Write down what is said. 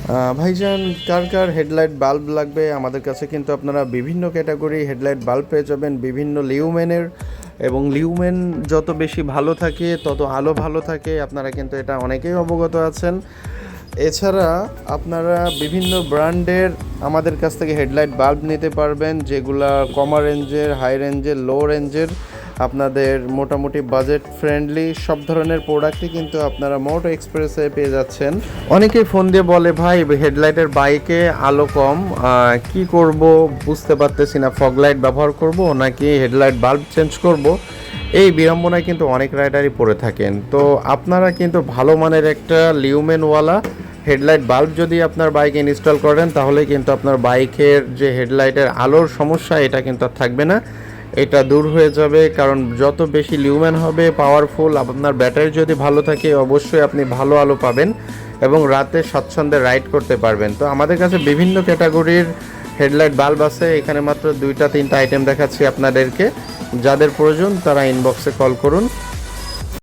ভাইজান, কার কার headlight bulb লাগবে? আমাদের কাছে কিন্তু আপনারা বিভিন্ন ক্যাটাগরি হেডলাইট বাল্ব পেয়ে যাবেন, বিভিন্ন লিউমেনের। এবং লিউমেন যত বেশি ভালো থাকে তত আলো ভালো থাকে, আপনারা কিন্তু এটা অনেকেই অবগত আছেন। এছাড়া আপনারা বিভিন্ন ব্র্যান্ডের আমাদের কাছ থেকে হেডলাইট বাল্ব নিতে পারবেন, যেগুলা কমা রেঞ্জের, হাই রেঞ্জের, লো রেঞ্জের। আপনাদের মোটামুটি বাজেট ফ্রেন্ডলি সব ধরনের প্রোডাক্টই কিন্তু আপনারা মোটো এক্সপ্রেসে পেয়ে যাচ্ছেন। অনেকেই ফোন দিয়ে বলে, ভাই হেডলাইটের বাইকে আলো কম, কি করব বুঝতে পারতেছি না, ফগ লাইট ব্যবহার করব নাকি হেডলাইট বাল্ব চেঞ্জ করব। এই বিড়ম্বনায় কিন্তু অনেক রাইডারই পড়ে থাকেন। তো আপনারা কিন্তু ভালো মানের একটা লিউমেনওয়ালা হেডলাইট বাল্ব যদি আপনার বাইকে ইনস্টল করেন, তাহলে কিন্তু আপনার বাইকের যে হেডলাইটের আলোর সমস্যা, এটা কিন্তু আর থাকবে না, এটা দূর হয়ে যাবে। কারণ যত বেশি লিউমেন হবে, পাওয়ারফুল, আপনার ব্যাটারি যদি ভালো থাকে, অবশ্যই আপনি ভালো আলো পাবেন এবং রাতে স্বচ্ছন্দে রাইড করতে পারবেন। তো আমাদের কাছে বিভিন্ন ক্যাটাগরির হেডলাইট বাল্ব আছে। এখানে মাত্র 2-3টা আইটেম দেখাচ্ছি আপনাদেরকে। যাদের প্রয়োজন তারা ইনবক্সে কল করুন।